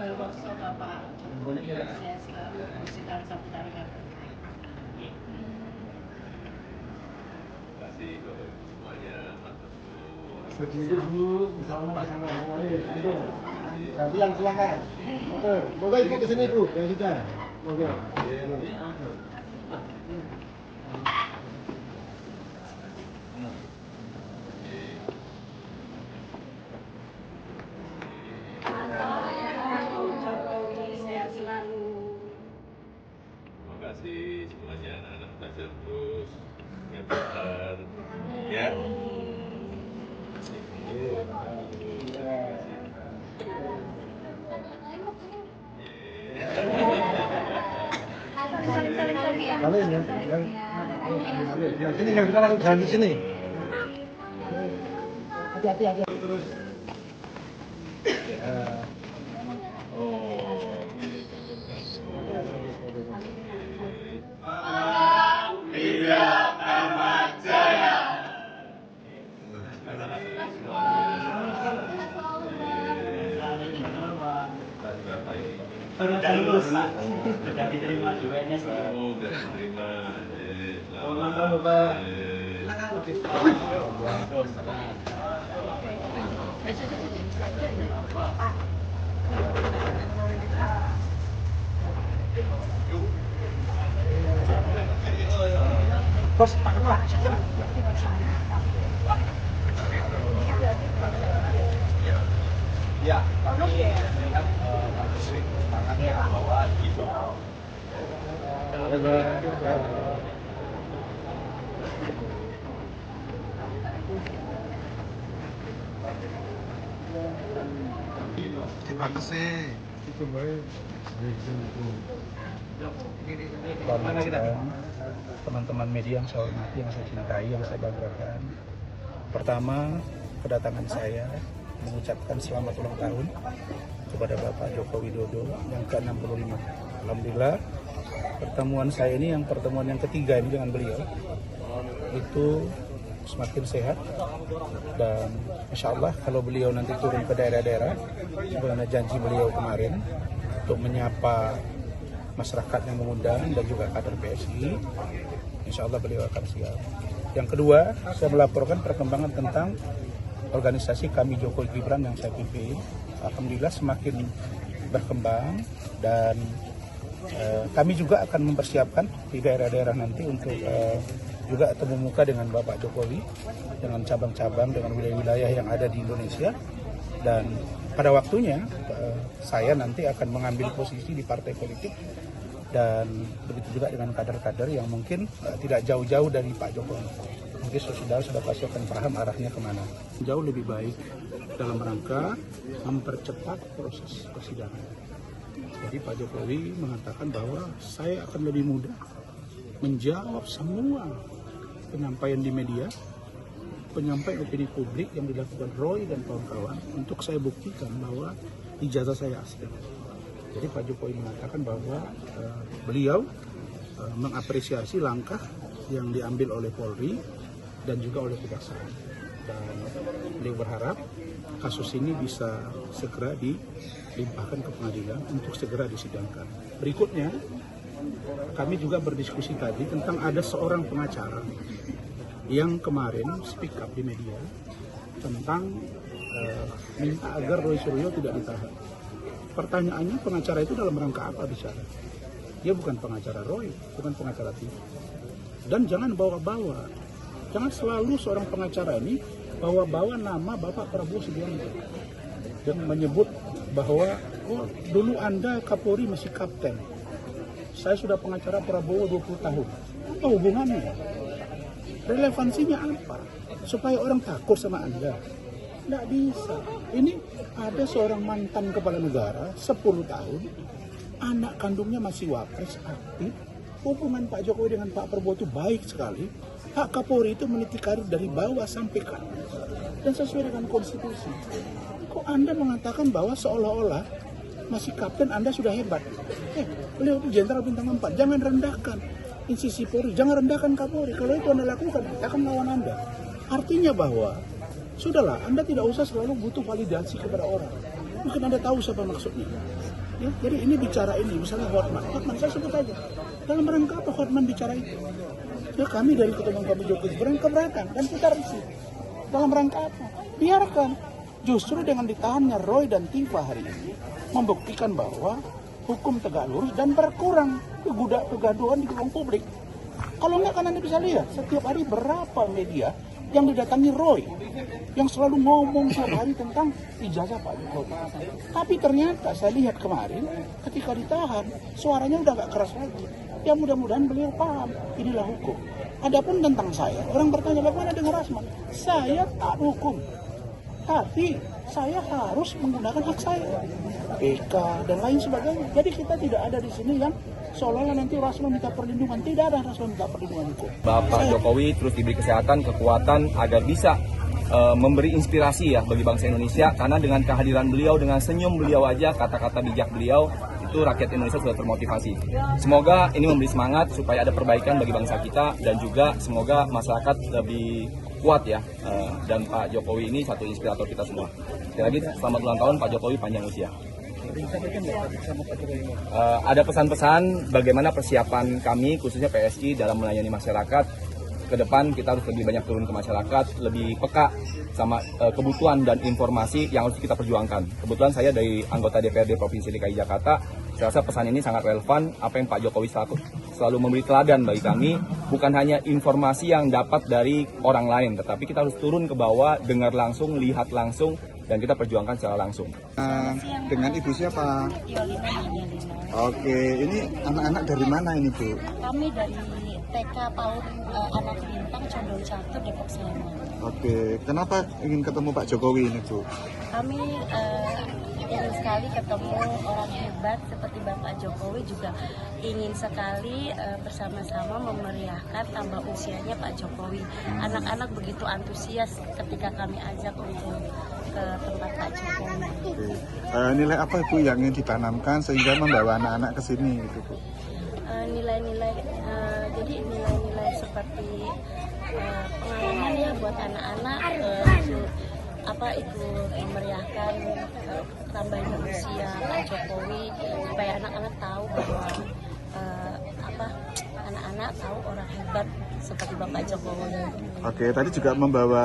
Berboso Bapak, saya selalu bersikap sabar. Kasih semuanya. Sedikit Bu, misalnya sama itu. Nanti yang silakan. Oke, moga Ibu ke sini Bu, yang sudah. Oke. Terima kasih semuanya anak-anak belajar terus yang pintar ya. Kalian yang sini yang sekarang jangan di sini. Hati-hati. Terus. Sudah lulus Pak, sudah diterima di UNS. Oh, sudah diterima. Selamat Bapak. Bos, Pak. Ya. Semangatnya bahwa itu. Terima kasih. Itu baik. Teman-teman media yang saya hormati, yang saya cintai, yang saya banggakan. Pertama, kedatangan saya mengucapkan selamat ulang tahun kepada Bapak Joko Widodo yang ke-65. Alhamdulillah, pertemuan saya ini yang pertemuan yang ketiga ini dengan beliau itu semakin sehat, dan insya Allah kalau beliau nanti turun ke daerah-daerah sebagaimana janji beliau kemarin untuk menyapa masyarakat yang mengundang dan juga kader PSI, insya Allah beliau akan siap. Yang kedua, saya melaporkan perkembangan tentang organisasi kami Jokowi Gibran yang saya pimpin. Alhamdulillah semakin berkembang, dan kami juga akan mempersiapkan di daerah-daerah nanti untuk juga temu muka dengan Bapak Jokowi, dengan cabang-cabang, dengan wilayah-wilayah yang ada di Indonesia. Dan pada waktunya saya nanti akan mengambil posisi di partai politik, dan begitu juga dengan kader-kader yang mungkin tidak jauh-jauh dari Pak Jokowi. Mungkin sudah pasti akan paham arahnya kemana. Jauh lebih baik dalam rangka mempercepat proses persidangan. Jadi Pak Jokowi mengatakan bahwa saya akan lebih mudah menjawab semua penyampaian di media, penyampaian opini publik yang dilakukan Roy dan kawan-kawan, untuk saya buktikan bahwa ijazah saya asli. Jadi Pak Jokowi mengatakan bahwa beliau mengapresiasi langkah yang diambil oleh Polri dan juga oleh kejaksaan, dan beliau berharap kasus ini bisa segera dilimpahkan ke pengadilan untuk segera disidangkan. Berikutnya, kami juga berdiskusi tadi tentang ada seorang pengacara yang kemarin speak up di media tentang minta agar Roy Suryo tidak ditahan. Pertanyaannya, pengacara itu dalam rangka apa bicara? Dia bukan pengacara Roy, bukan pengacara TV. Dan jangan bawa-bawa. Jangan selalu seorang pengacara ini bawa-bawa nama Bapak Prabowo Subianto dan menyebut bahwa dulu Anda Kapolri masih kapten. Saya sudah pengacara Prabowo 20 tahun. Apa hubungannya? Relevansinya apa? Supaya orang takut sama Anda? Tidak bisa. Ini ada seorang mantan kepala negara 10 tahun, anak kandungnya masih wapres aktif. Hubungan Pak Jokowi dengan Pak Prabowo itu baik sekali. Pak Kapolri itu meniti karir dari bawah sampai ke atas dan sesuai dengan konstitusi. Kok Anda mengatakan bahwa seolah-olah masih kapten Anda sudah hebat? Beliau itu jenderal bintang 4. Jangan rendahkan institusi Polri, jangan rendahkan Kapolri. Kalau itu Anda lakukan, akan melawan Anda. Artinya bahwa sudahlah, Anda tidak usah selalu butuh validasi kepada orang. Mungkin Anda tahu siapa maksudnya. Ya, jadi ini bicara ini, misalnya Hotman saya sebut aja. Dalam rangka apa Hotman bicara itu? Ya kami dari ketua kami Jokowi keberatan dan kita revisi. Dalam rangka apa? Biarkan. Justru dengan ditahannya Roy dan Tifa hari ini membuktikan bahwa hukum tegak lurus dan berkurang kegaduhan di ruang publik. Kalau enggak kan Anda bisa lihat setiap hari berapa media yang didatangi Roy yang selalu ngomong setiap hari tentang ijazah Pak Jokowi. Tapi ternyata saya lihat kemarin ketika ditahan suaranya udah gak keras lagi. Ya mudah-mudahan beliau paham inilah hukum. Adapun tentang saya, orang bertanya bagaimana dengan Rasman? Saya tak hukum, tapi saya harus menggunakan hak saya, PK dan lain sebagainya. Jadi kita tidak ada di sini yang seolah-olah nanti Rasman minta perlindungan. Tidak ada Rasman minta perlindungan hukum. Bapak Jokowi terus diberi kesehatan, kekuatan agar bisa memberi inspirasi ya bagi bangsa Indonesia. Karena dengan kehadiran beliau, dengan senyum beliau aja, kata-kata bijak beliau, itu rakyat Indonesia sudah termotivasi. Semoga ini memberi semangat supaya ada perbaikan bagi bangsa kita dan juga semoga masyarakat lebih kuat ya. Dan Pak Jokowi ini satu inspirator kita semua. Sekali lagi selamat ulang tahun Pak Jokowi, panjang usia. Ada pesan-pesan bagaimana persiapan kami khususnya PSI dalam melayani masyarakat. Ke depan kita harus lebih banyak turun ke masyarakat, lebih peka sama kebutuhan dan informasi yang harus kita perjuangkan. Kebetulan saya dari anggota DPRD Provinsi DKI Jakarta, saya rasa pesan ini sangat relevan. Apa yang Pak Jokowi selalu memberi teladan bagi kami, bukan hanya informasi yang dapat dari orang lain, tetapi kita harus turun ke bawah, dengar langsung, lihat langsung, dan kita perjuangkan secara langsung. Dengan ibu siapa? Yolina. Oke, ini anak-anak dari mana ini Bu? Kami dari TK PAUD Anak Bintang Condong Catur Depok Sleman. Oke, kenapa ingin ketemu Pak Jokowi ini Bu? Kami ingin sekali ketemu orang hebat seperti Bapak Jokowi, juga ingin sekali bersama-sama memeriahkan tambah usianya Pak Jokowi. Anak-anak begitu antusias ketika kami ajak untuk ke tempat Pak Jokowi. Oke. Nilai apa Bu yang ingin ditanamkan sehingga membawa anak-anak ke sini gitu Bu? Nilai-nilai, jadi nilai-nilai seperti pengalaman ya buat anak-anak, ikut memeriahkan tambahnya usia Pak Jokowi supaya anak-anak tahu bahwa anak-anak tahu orang hebat seperti Bapak Jokowi. Oke, tadi juga membawa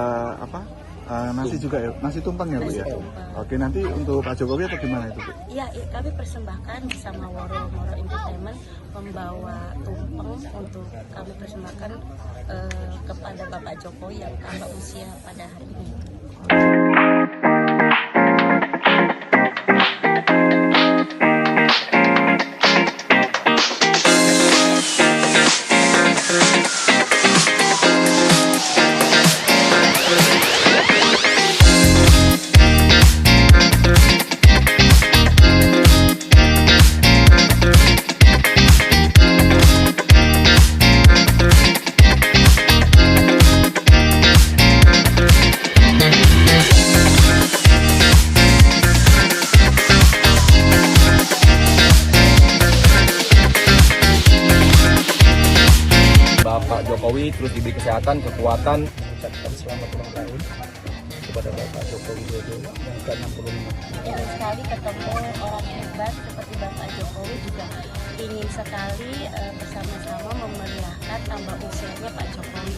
nasi juga ya, nasi tumpeng ya Bu ya. Oke, nanti untuk Pak Jokowi atau gimana itu Bu? Iya, kami persembahkan bersama Moro Entertainment membawa tumpeng untuk kami persembahkan kepada Bapak Jokowi yang tambah usia pada hari ini. Bapak Jokowi terus diberi kesehatan, kekuatan. Ucapkan selamat ulang tahun kepada Bapak Jokowi Widodo yang ke-65. Ingin sekali ketemu orang hebat seperti Bapak Jokowi, juga ingin sekali bersama-sama memeriahkan tambah usianya Pak Jokowi.